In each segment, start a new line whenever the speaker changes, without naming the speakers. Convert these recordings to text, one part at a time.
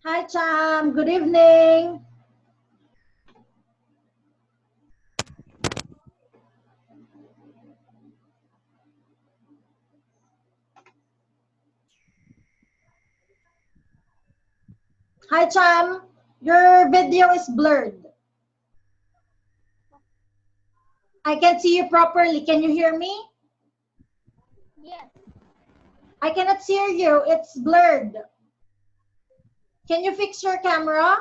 Hi, Cham. Good evening. Hi, Cham. Your video is blurred. I can see you properly. Can you hear me?
Yes.
I cannot hear you. It's blurred. Can you fix your camera?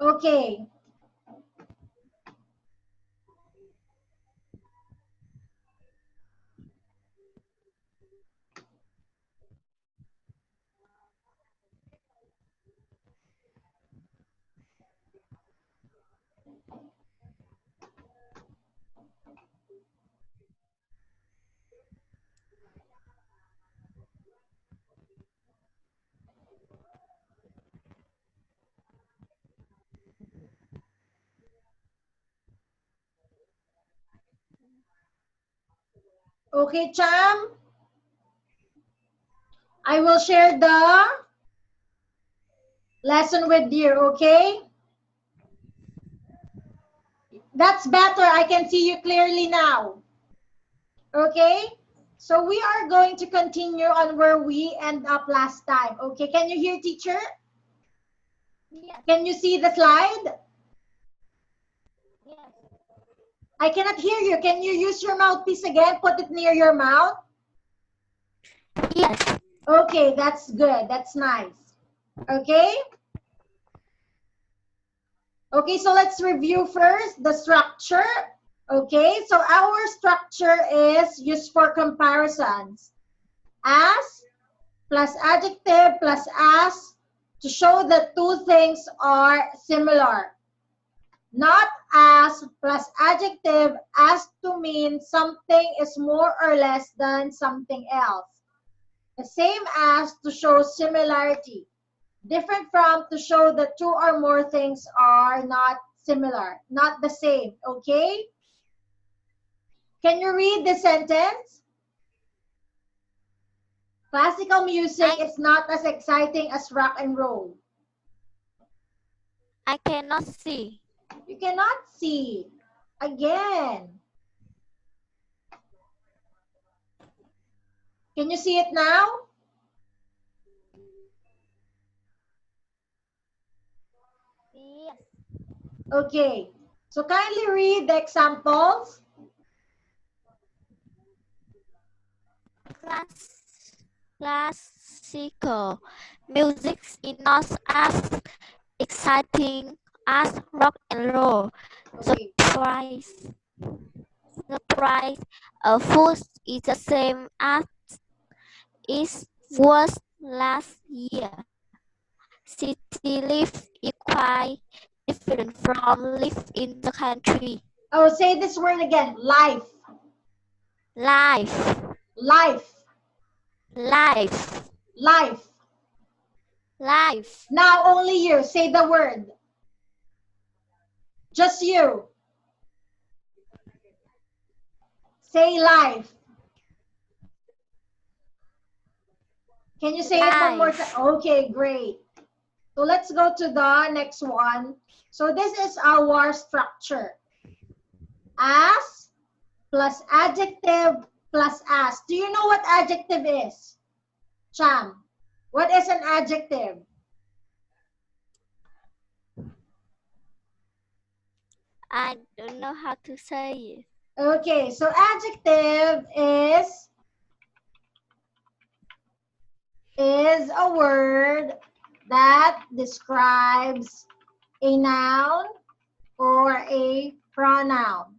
Okay. Okay, Cham. I will share the lesson with you, okay? That's better. I can see you clearly now. Okay? So we are going to continue on where we end up last time. Okay, can you hear teacher?
Yes.
Can you see the slide?
Yes.
I cannot hear you. Can you use your mouthpiece again? Put it near your mouth.
Yes.
Okay, that's good. That's nice. Okay? Okay, so let's review first the structure. Okay, so our structure is used for comparisons. As plus adjective plus as to show that two things are similar. Not as plus adjective as to mean something is more or less than something else. The same as to show similarity. Different from to show that two or more things are not similar, not the same. Okay? Can you read the sentence? Classical music is not as exciting as rock and roll.
I cannot see.
You cannot see. Again. Can you see it now?
Yes.
Okay. So kindly read the examples.
Classical music is not as exciting as rock and roll.
Okay.
The price of food is the same as it was last year. City life is quite different from life in the country.
Oh, say this word again. Life.
Life,
Life.
life,
Life.
life,
Now only you. Say the word. Just you. Say life. Can you say it one more time?
life.
Okay, great. So let's go to the next one. So this is our structure. As plus adjective plus as. Do you know what adjective is? Cham, what is an adjective?
I don't know how to say it.
Okay, so adjective is a word that describes a noun or a pronoun.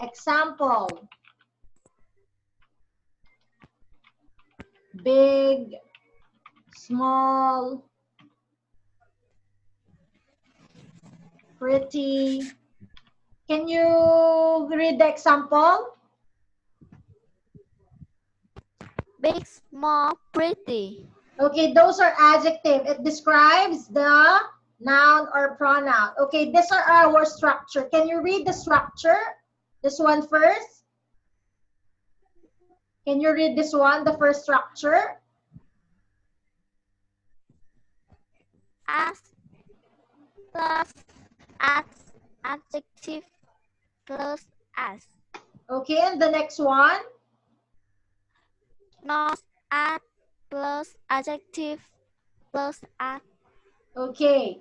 Example, big, small, pretty. Can you read the example?
Big, small, pretty.
Okay, those are adjective. It describes the noun or pronoun. Okay, these are our structure. Can you read the structure? This one first. Can you read this one, the first structure?
As plus as adjective plus as.
Okay, and the next one?
Not as plus adjective plus as.
Okay.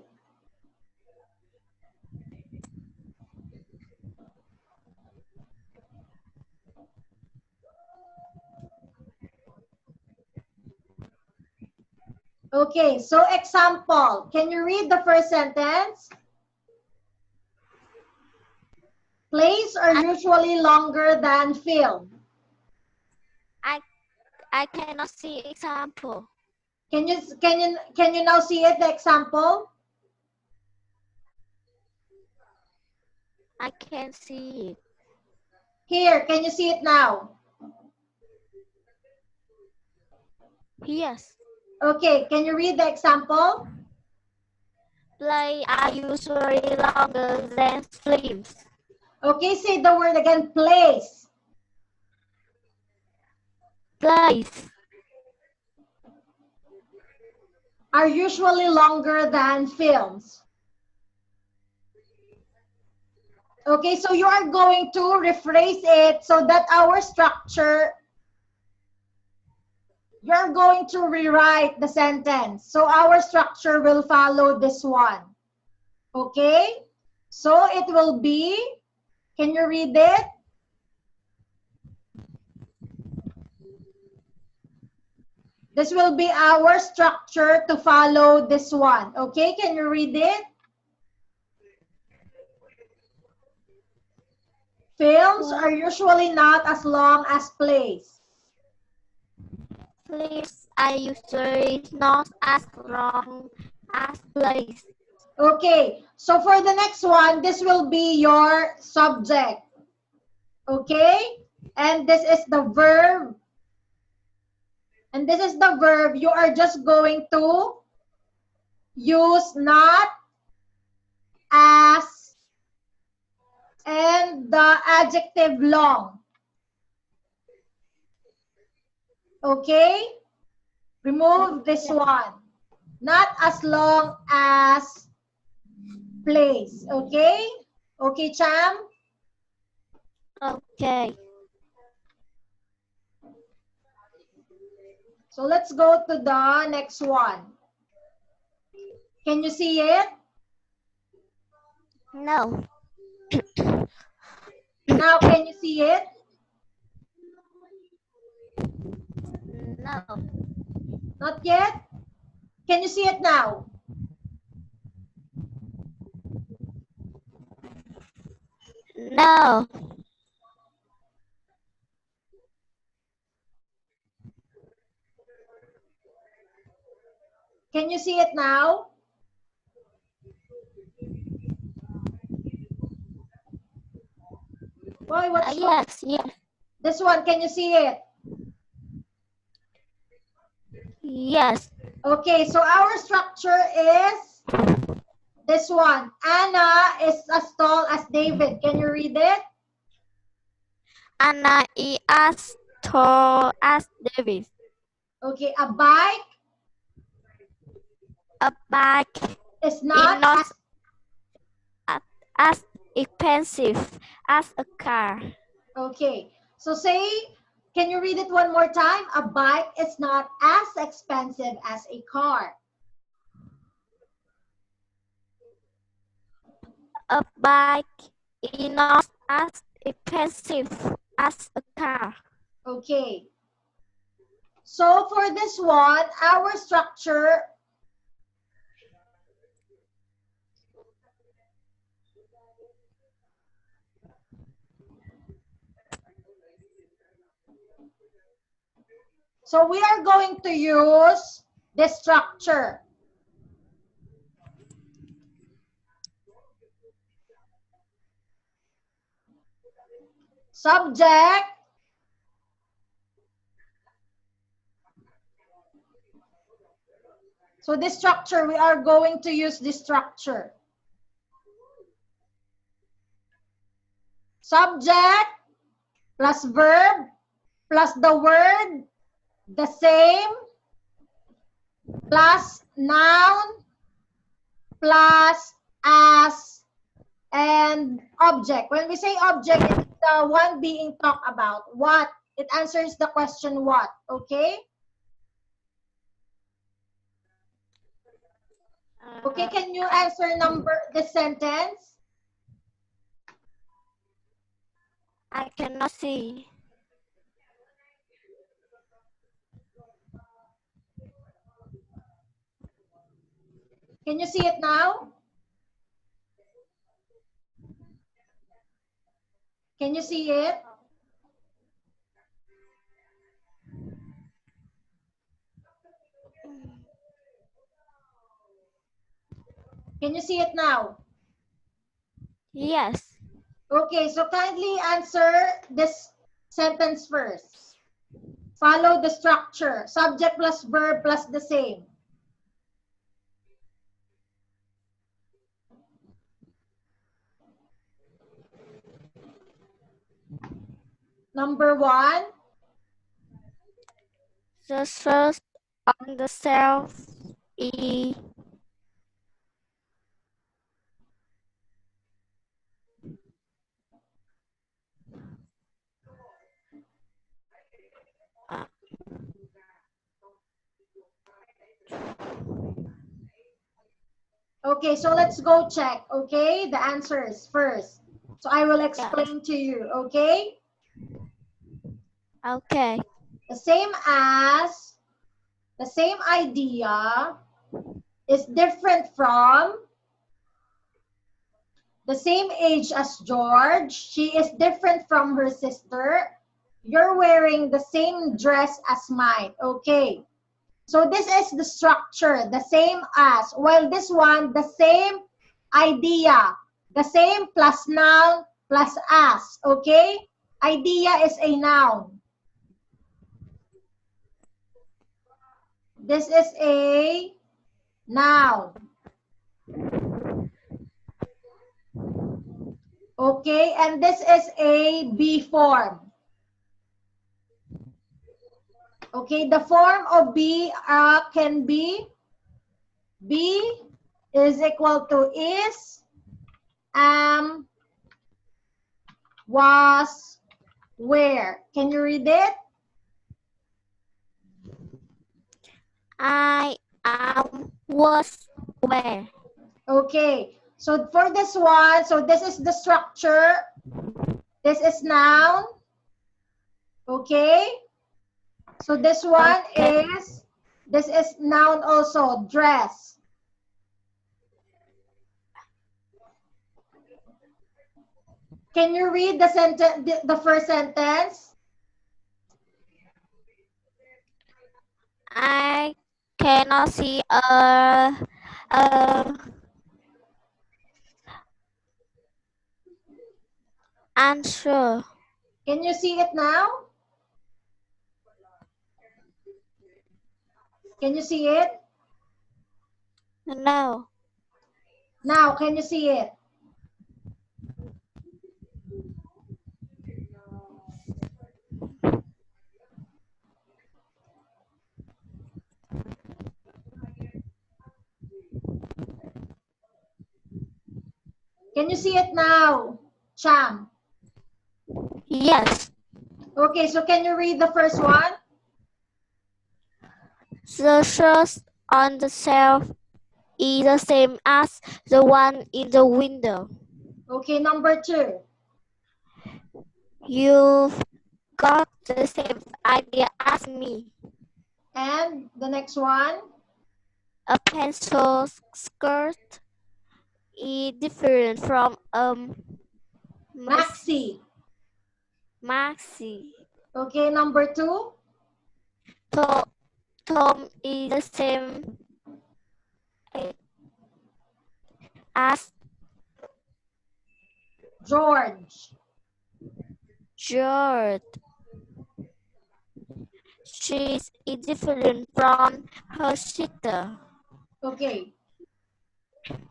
Okay, so example. Can you read the first sentence? Plays are usually longer than film.
I cannot see example.
Can you now see it, the example?
I can see it.
Here, can you see it now?
Yes.
Okay, can you read the example?
Play are usually longer than films.
Okay, say the word again, plays.
Plays
Are usually longer than films. Okay, so you are going to rephrase it so that our structure, you're going to rewrite the sentence. So our structure will follow this one. Okay? So it will be, can you read it? This will be our structure to follow this one. Okay, can you read it? Films are usually not as long as plays.
Films are usually not as long as plays.
Okay, so for the next one, this will be your subject. Okay, and this is the verb. And this is the verb. You are just going to use not, as, and the adjective long. Okay? Remove this one. Not as long as plays. Okay? Okay, Cham?
Okay.
So let's go to the next one. Can you see it?
No.
Now, can you see it?
No.
Not yet? Can you see it now?
No.
Can you see it now? Why, what's wrong?
Yes, yes,
This one, can you see it?
yes.
Okay, so our structure is this one. Anna is as tall as David. Can you read it?
Anna is as tall as David.
Okay, a bike
A bike
is
is
not
not
as...
as expensive as a car.
Okay, so say, can you read it one more time? A bike is not as expensive as a car.
A bike is not as expensive as a car.
Okay. So for this one, our structure, so we are going to use the structure. Subject. So this structure, we are going to use this structure. Subject plus verb plus the word the same plus noun plus as and object. When we say object, it's the one being talked about. What? It answers the question what. Okay? Okay, can you answer the sentence?
I cannot see.
Can you see it now? Can you see it? Can you see it now?
Yes.
Okay, so kindly answer this sentence first. Follow the structure. Subject plus verb plus the same. Number 1.
The first on the shelf is
Okay, so let's go check, okay, the answers first. So I will explain to you, okay?
okay.
The same idea is different from the same age as George. She is different from her sister. You're wearing the same dress as mine, okay? So this is the structure, the same as. While this one, the same idea, the same plus noun plus as, okay? Idea is a noun. This is a noun. Okay, and this is a be form. Okay, the form of be can be is equal to is, am, was, where. Can you read it?
I was where.
Okay, so for this one, so this is the structure. This is noun. Okay, so this one this is noun also, dress. Can you read the sentence, the first sentence?
I cannot see answer.
Can you see it now? Can you see it?
No.
Now, can you see it? Can you see it now, Cham?
Yes.
Okay, so can you read the first one?
The shirt on the shelf is the same as the one in the window.
Okay, number 2.
You've got the same idea as me.
And the next one?
A pencil skirt is different from a
Maxi.
maxi.
Okay, number 2?
Tom is the same as
George.
shirt. She's different from her sister.
Okay.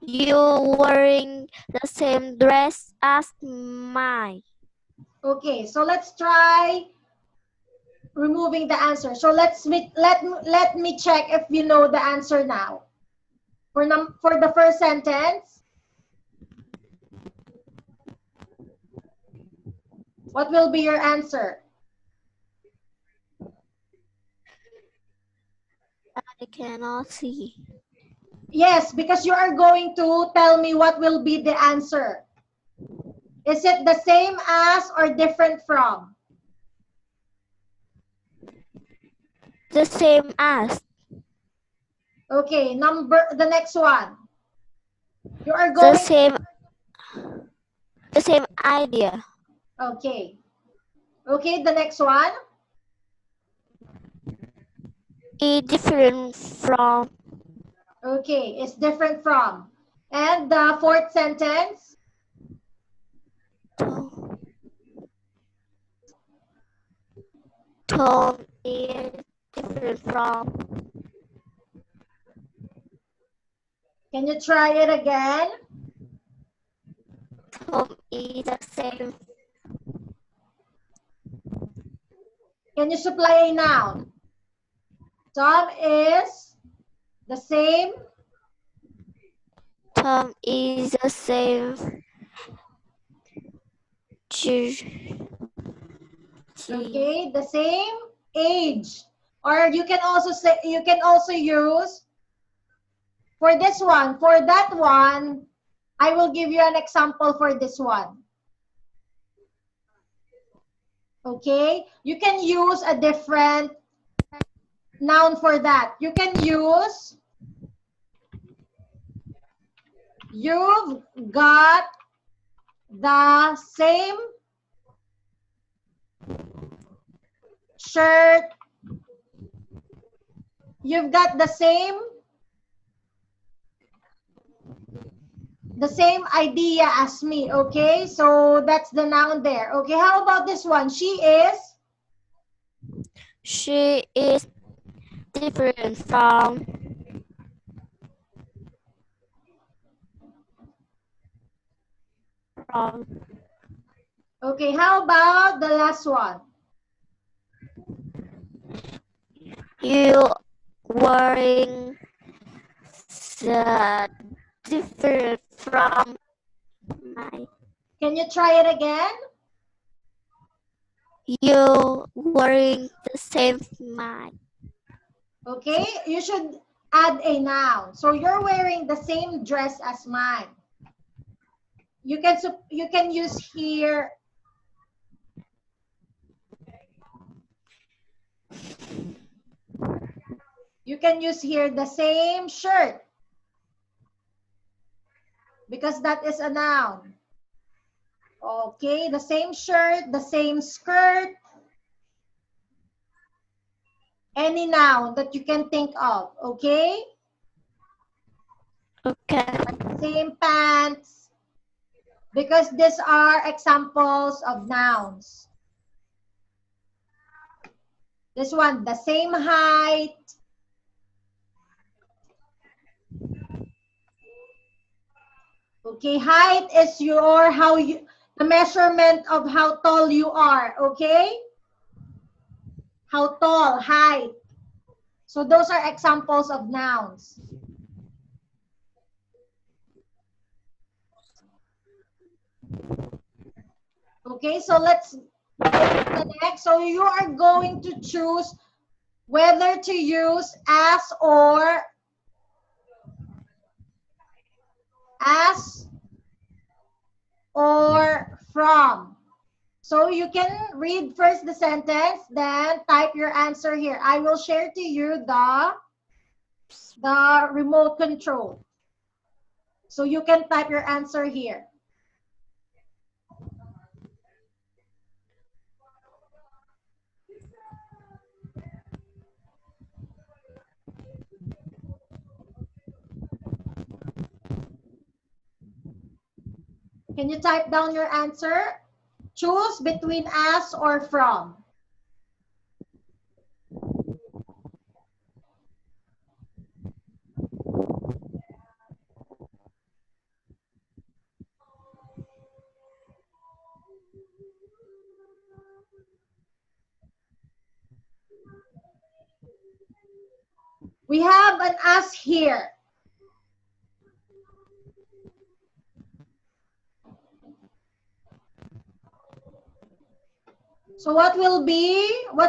You wearing the same dress as mine.
Okay, so let's try removing the answer. So let me check if you know the answer now. For the first sentence, what will be your answer?
I cannot see.
Yes, because you are going to tell me what will be the answer. Is it the same as or different from?
The same as.
Okay, the next one. You are
The
going,
same idea.
okay. Okay, the next one.
Different from.
Okay, it's different from. And the fourth sentence.
Tone is different from.
Can you try it again?
Tone is the same.
Can you supply a noun? Tom is the same.
Tom is the same.
Okay, the same age. Or you can also say, you can also use for this one, for that one, I will give you an example for this one. Okay, you can use a different noun for that. You can use, you've got the same shirt. You've got the same idea as me. Okay, so that's the noun there. Okay, how about this one? She is
different from.
okay. How about the last one?
You wearing the different from mine.
Can you try it again?
You wearing the same mine.
Okay, you should add a noun. So you're wearing the same dress as mine. You can use here. You can use here the same shirt because that is a noun. Okay, the same shirt, the same skirt, any noun that you can think of, okay?
Okay.
Same pants, because these are examples of nouns. This one, the same height. Okay, height is the measurement of how tall you are, okay? How tall, height. So those are examples of nouns. Okay, so let's go to the next. So you are going to choose whether to use as or from. So you can read first the sentence, then type your answer here. I will share to you the remote control. So you can type your answer here. Can you type down your answer? Choose between as or from. We have an as here. So what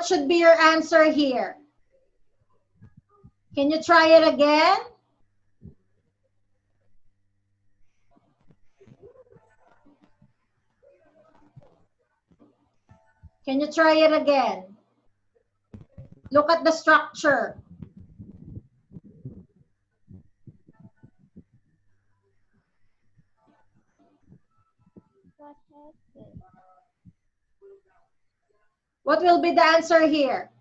should be your answer here? Can you try it again? Can you try it again? Look at the structure. What will be the answer here?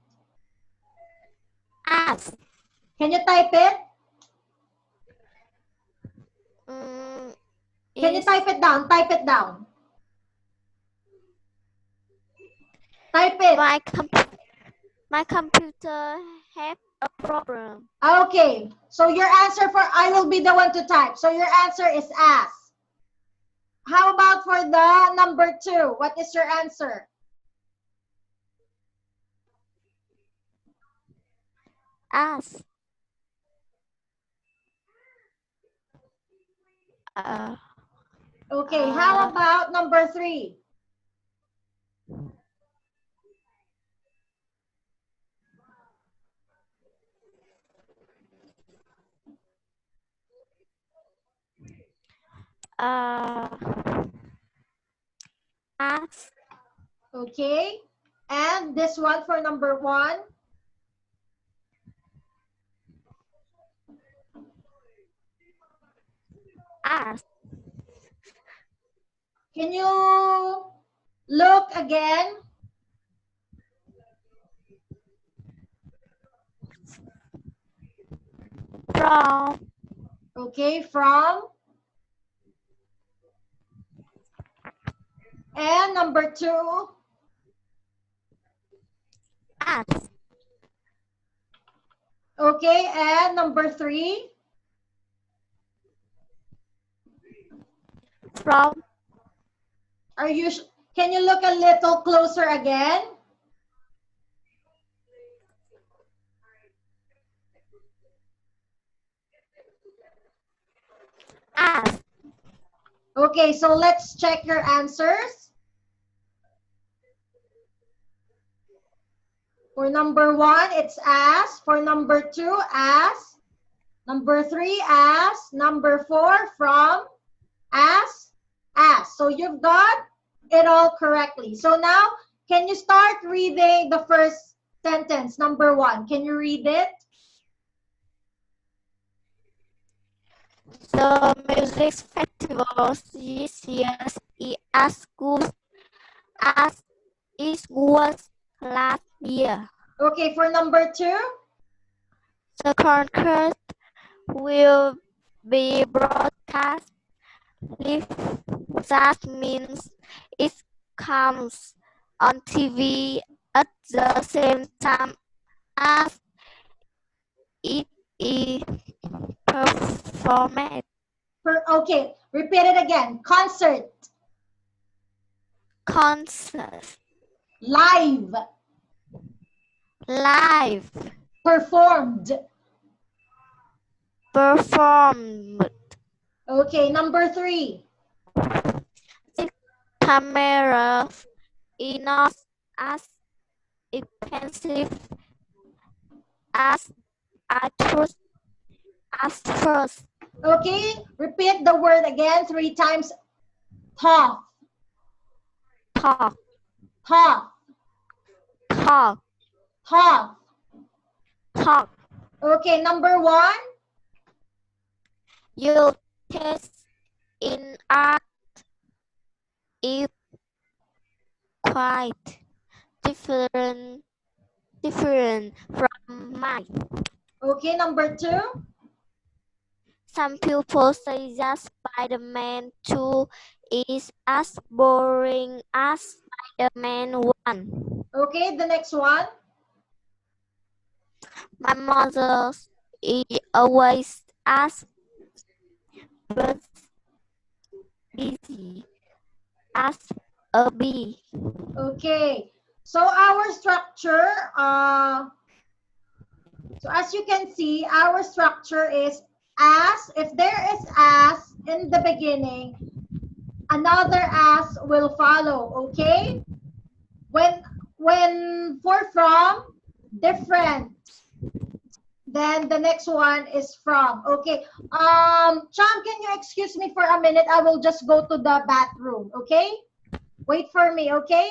As.
Can you type it? Can you type it down? Type it down. Type it.
My computer have a problem.
Okay. So your answer for, I will be the one to type. So your answer is as. How about for the number 2? What is your answer?
As.
Okay. How about number 3?
As.
Okay. And this one for number 1?
As.
Can you look again?
From.
Okay, from. And number 2?
As.
Okay, and number 3?
From.
Can you look a little closer again?
As.
Okay, so let's check your answers. For number 1, it's as. For number 2, as. Number 3, as. Number 4, from. As. So you've got it all correctly. So now, can you start reading the first sentence, number 1? Can you read it?
The music festival this year is as good as it was last year.
Okay, for number 2?
The concert will be broadcast live. That means it comes on TV at the same time as it is performed.
Okay, repeat it again. Concert.
Concert.
Live.
Live.
Performed.
Performed.
Okay, number 3.
The camera is not as expensive as I thought at first.
Okay, repeat the word again 3 times. Talk.
Talk.
Talk.
Talk.
Talk.
Talk.
Okay, number 1.
You taste in art is quite different from mine.
Okay, number 2.
Some people say that Spider-Man 2 is as boring as Spider-Man 1.
Okay, the next one.
My mother is always as busy as a bee.
Okay, so our structure, so as you can see, our structure is as. If there is as in the beginning, another as will follow, okay? When for from, different. Then the next one is from. Okay. Cham, can you excuse me for a minute? I will just go to the bathroom, okay? Wait for me, okay?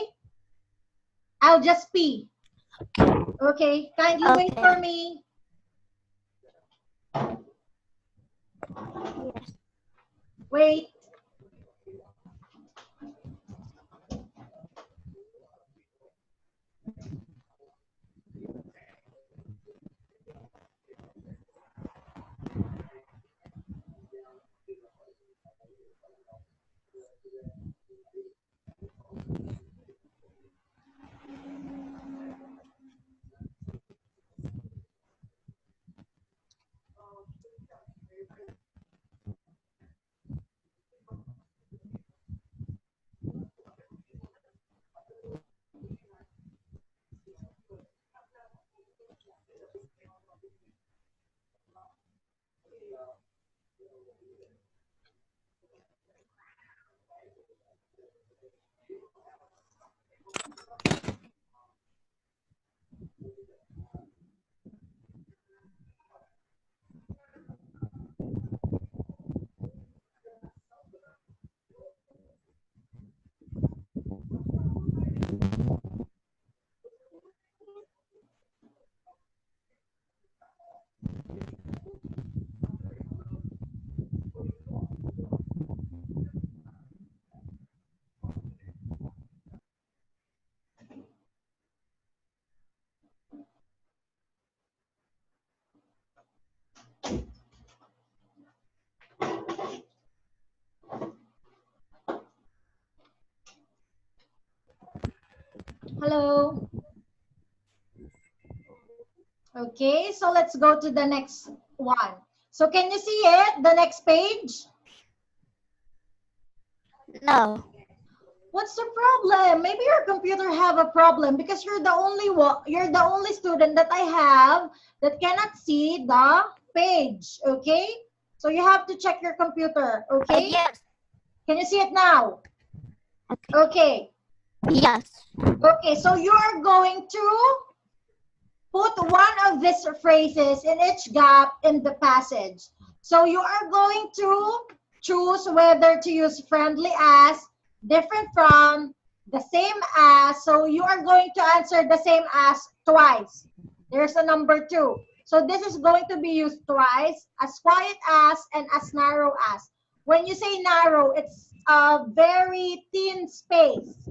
I'll just pee. Okay, kindly wait for
Okay.
me. Wait. Hello. Okay, so let's go to the next one. So can you see it? The next page?
No.
What's the problem? Maybe your computer have a problem because you're the only one, you're the only student that I have that cannot see the page, okay? So you have to check your computer, okay?
Yes.
Can you see it now?
Okay.
Okay.
Yes.
Okay, so you're going to put one of these phrases in each gap in the passage. So you are going to choose whether to use friendly as, different from, the same as. So you are going to answer the same as twice. There's a number 2. So this is going to be used twice, as quiet as and as narrow as. When you say narrow, it's a very thin space.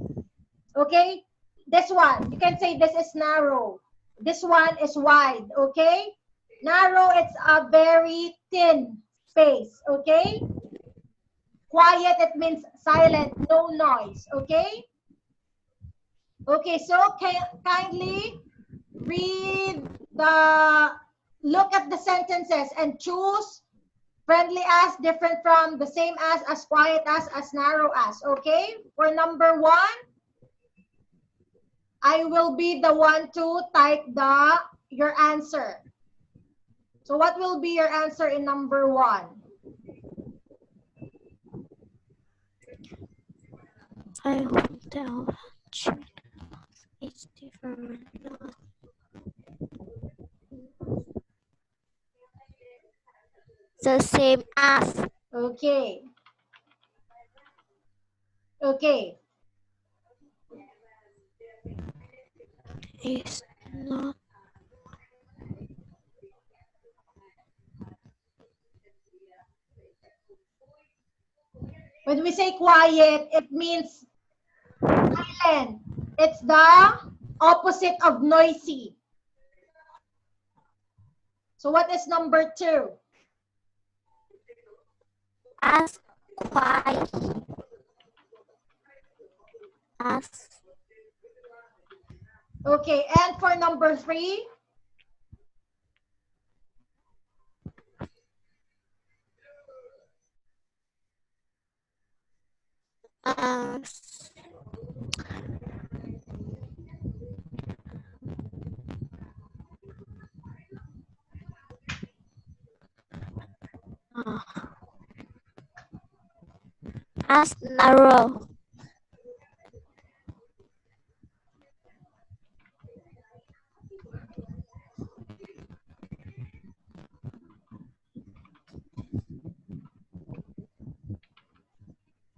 Okay? This one, you can say this is narrow. This one is wide, okay? Narrow, it's a very thin space, okay? Quiet, it means silent, no noise, okay? Okay, so kindly look at the sentences and choose friendly as, different from, the same as quiet as narrow as, okay? For number 1, I will be the one to type your answer. So what will be your answer in number 1?
I won't tell. It's different. The same as.
Okay. Okay.
It's not.
When we say quiet, it means silent. It's the opposite of noisy. So what is number 2?
as quiet as
Okay, and for number 3,
as narrow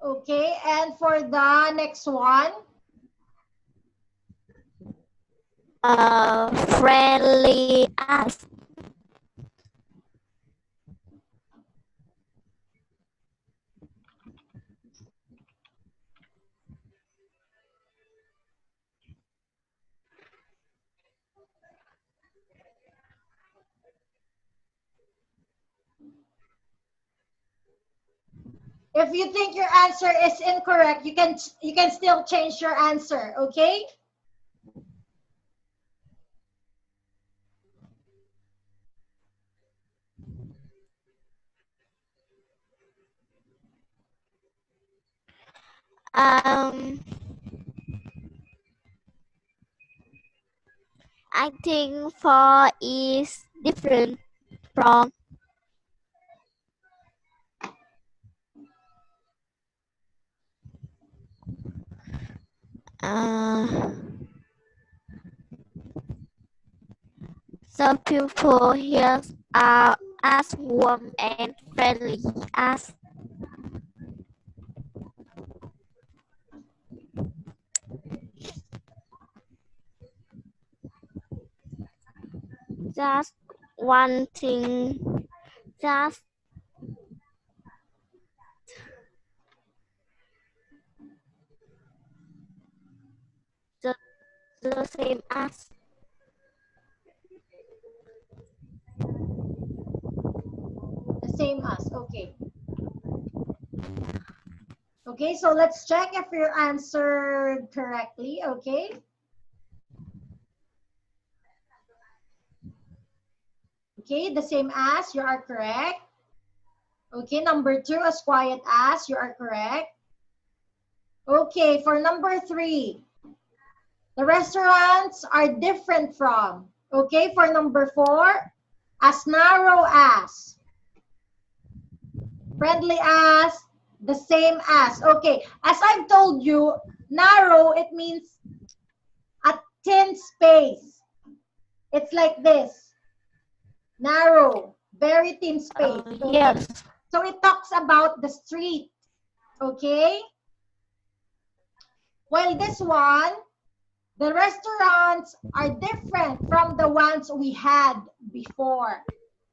okay, and for the next one,
friendly as
if you think your answer is incorrect, you can still change your answer, okay?
um I think four is different from uh, some people here are as warm and friendly as just one thing, just the, the same as
The same as, okay. Okay, so let's check if you answered correctly, okay? Okay, the same as, you are correct. Okay, number 2, as quiet as, you are correct. Okay, for number 3, the restaurants are different from. Okay, for number 4, as narrow as, friendly as, the same as. Okay, as I've told you, narrow, it means a thin space. It's like this, narrow, very thin space. Okay,
yes.
so it talks about the street. Okay, while this one, the restaurants are different from the ones we had before.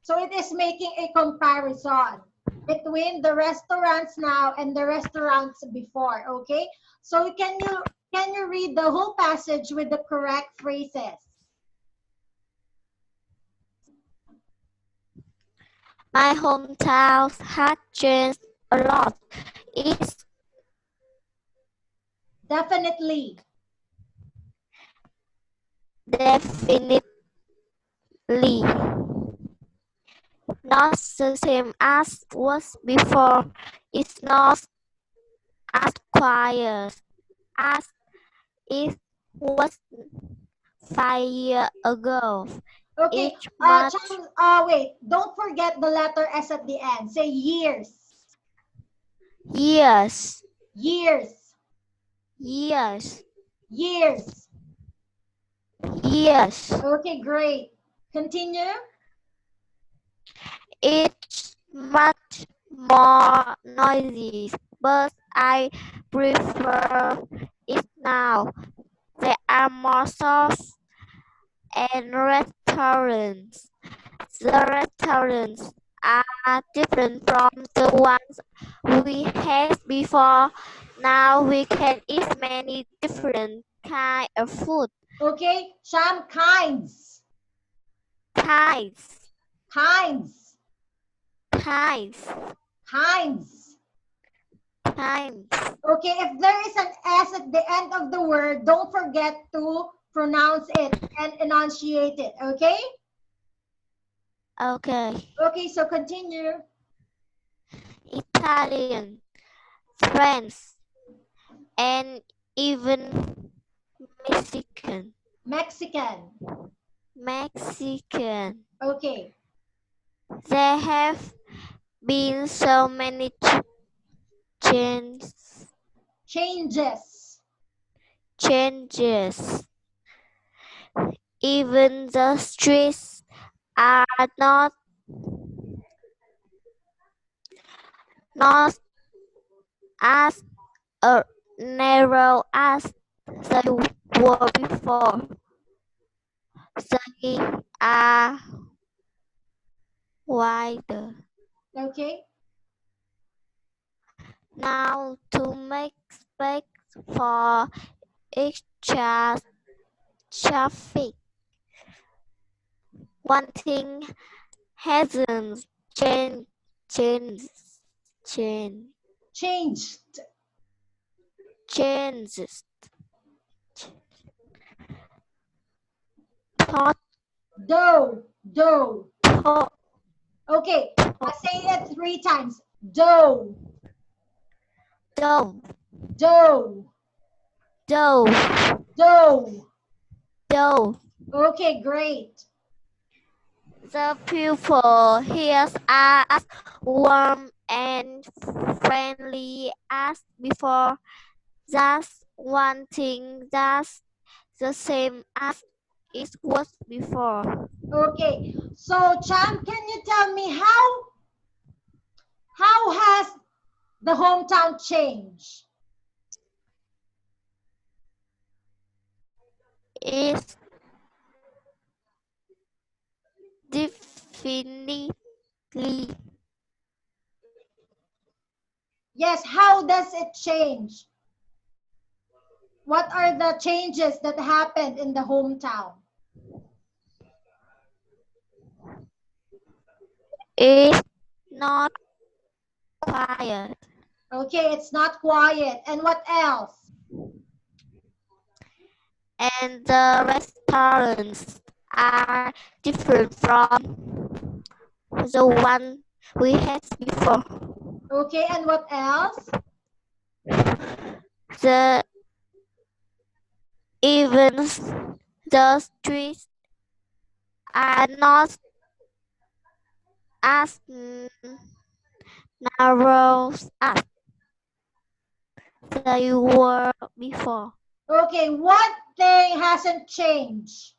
So it is making a comparison between the restaurants now and the restaurants before, okay? So can you read the whole passage with the correct phrases?
My hometown has changed a lot. It's
Definitely.
definitely not the same as was before. It's not as quiet as it was 5 years ago.
Okay,
It's much
wait, don't forget the letter S at the end. Say years.
years,
Years.
years,
Years.
years.
Okay, great. Continue.
It's much more noisy, but I prefer it now. There are more shops and restaurants. The restaurants are different from the ones we had before. Now we can eat many different kind of food.
Okay, Sham, kinds.
Kinds,
Kinds.
kinds,
Kinds.
times.
Okay, if there is an S at the end of the word, don't forget to pronounce it and enunciate it, okay?
Okay.
Okay, so continue.
Italian, French, and even Mexican.
Mexican.
Mexican.
Okay.
There have been so many changes.
Changes.
Changes. Even the streets are not as narrow as they were before. They are wider.
Okay.
Now to make space for extra traffic. One thing hasn't changed,
Changed.
changes. Thought,
Dough. Dough.
thought,
Okay. I say it 3 times. Dough.
dough,
Dough.
dough,
Dough.
dough.
Okay, great.
The people here are as warm and friendly as before. That's one thing that's the same as it was before.
Okay. So, Cham, can you tell me how has the hometown changed?
It's definitely
Yes, how does it change? What are the changes that happened in the hometown?
it's not quiet,
Okay, it's not quiet. And what else?
and the restaurants are different from the one we had before.
Okay, and what else?
The even the streets are not as narrow as they were before.
Okay, what thing hasn't changed?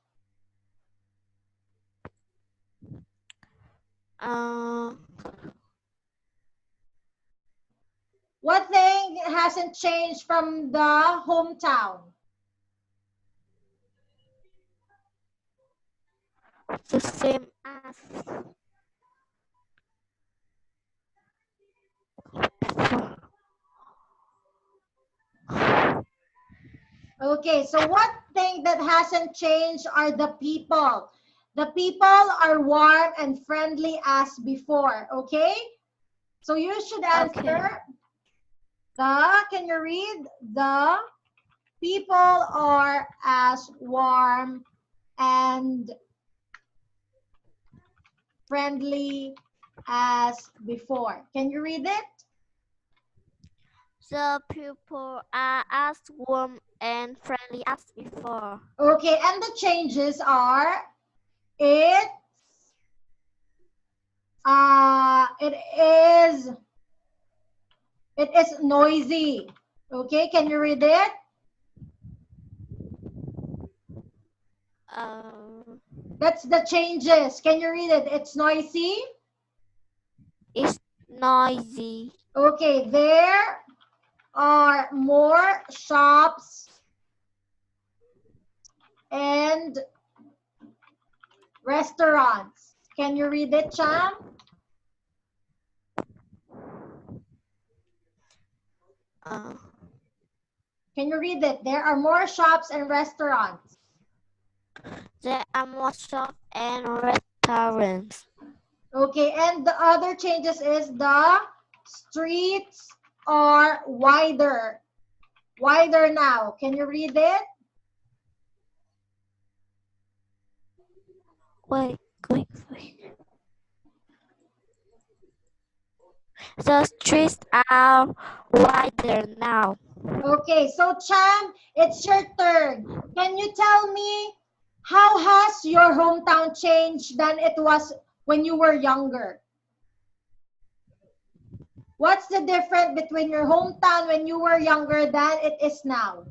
Uh,
What thing hasn't changed from the hometown?
the same as before.
Okay, so what thing that hasn't changed are the people. The people are warm and friendly as before, okay? So you should answer can you read? The people are as warm and friendly as before. Can you read it?
The people are as warm and friendly as before.
Okay, and the changes are it it is noisy. Okay, can you read it? That's the changes. Can you read it? It's noisy.
It's noisy.
Okay, there are more shops and restaurants. Can you read it, Cham? Can you read it? There are more shops and restaurants.
There are more shops and restaurants.
Okay, and the other changes is the streets or wider? Wider now. Can you read it?
Wait, wait. The streets are wider now.
Okay, so Cham, it's your turn. Can you tell me how has your hometown changed than it was when you were younger? What's the difference between your hometown when you were younger than it is now?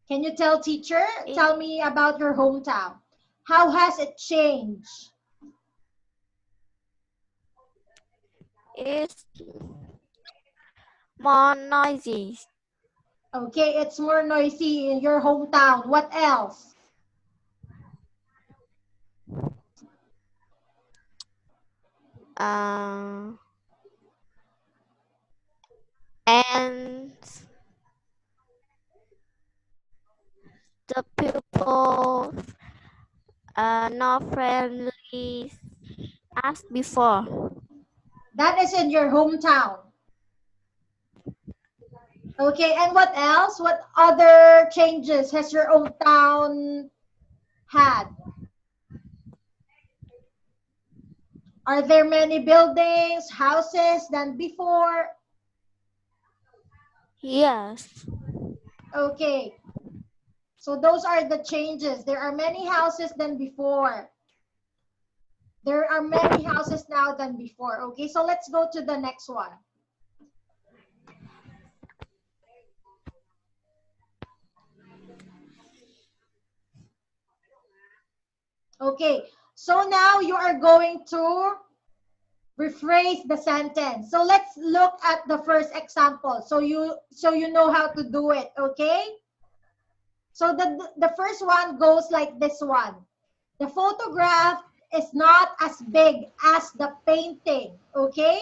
Can you tell teacher?
It
Tell me about your hometown. How has it changed?
is more noisy.
Okay, it's more noisy in your hometown. What else?
Uh, and the people are not friendly as before.
That is in your hometown. Okay, and what else? What other changes has your hometown had? Are there many buildings, houses than before?
Yes.
Okay, so those are the changes. There are many houses than before. There are many houses now than before. Okay, so let's go to the next one. Okay, so now you are going to rephrase the sentence. So let's look at the first example. So you know how to do it, okay? So the first one goes like this one. The photograph is not as big as the painting, okay?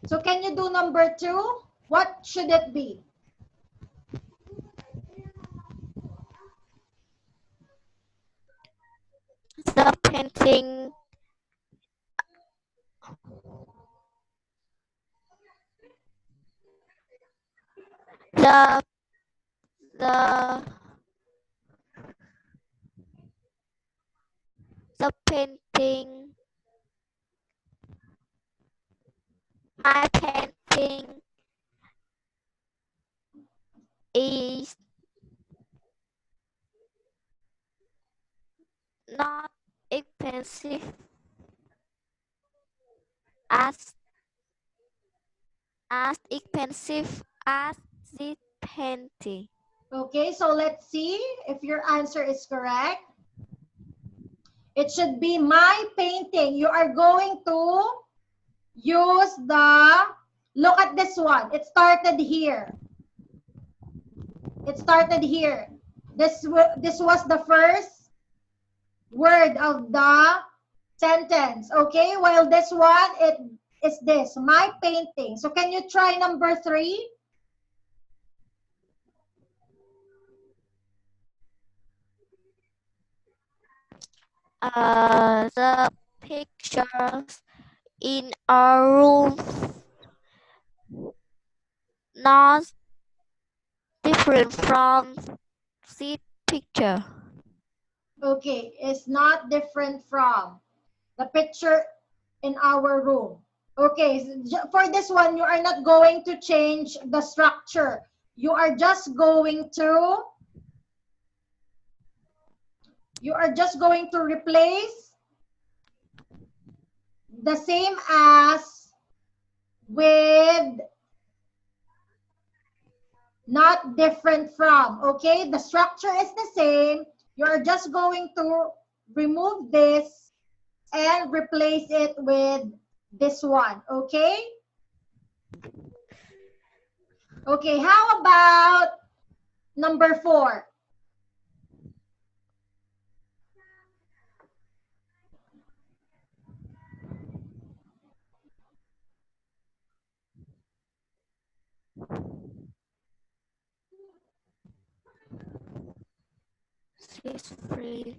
So can you do number 2? What should it be?
The painting, the the the painting, my painting is not expensive as expensive as this painting.
Okay, so let's see if your answer is correct. It should be my painting. You are going to use look at this one. It started here. It started here. This was the first word of the sentence. Okay, while this one, it is this, my painting. So can you try number 3?
The pictures in our room not different from this picture.
Okay, it's not different from the picture in our room. Okay, for this one, you are not going to change the structure. You are just going to replace the same as with not different from. Okay, the structure is the same. You are just going to remove this and replace it with this one. Okay. Okay, how about number 4?
She's free.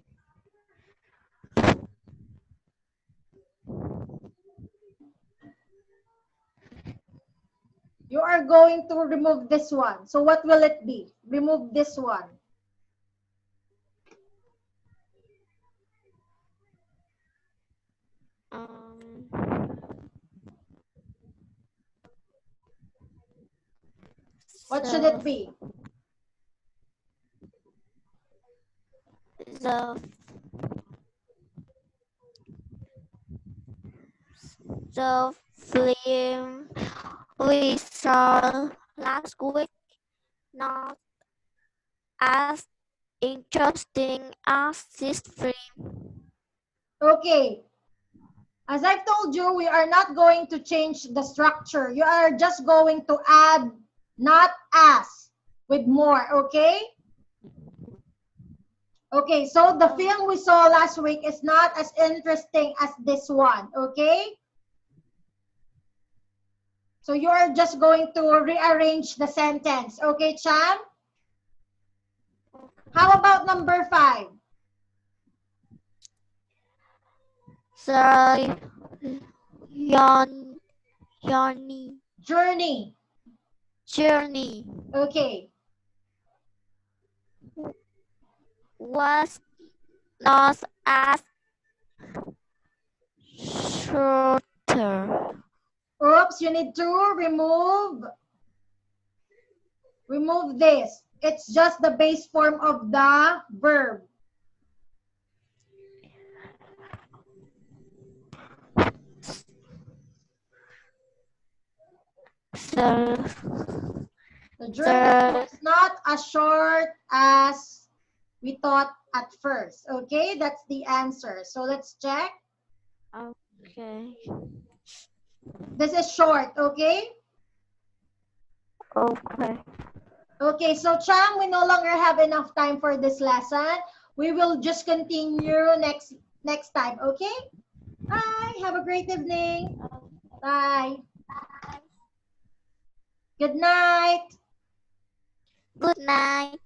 you are going to remove this one. So what will it be? Remove this one. What should it be?
The the film we saw last week not as interesting as this film.
Okay. As I've told you, we are not going to change the structure. You are just going to add not as with more, okay? Okay, so the film we saw last week is not as interesting as this one, okay? So you're just going to rearrange the sentence, okay, Cham? How about number 5?
The Journey
Okay.
was not as shorter.
Oops, you need to remove this. It's just the base form of the verb. The journey was not as short as we thought at first. Okay, that's the answer. So let's check.
Okay.
This is short, okay?
Okay.
Okay, so Cham, we no longer have enough time for this lesson. We will just continue next time, okay? Bye. Have a great evening. Bye. Good night.
Good night.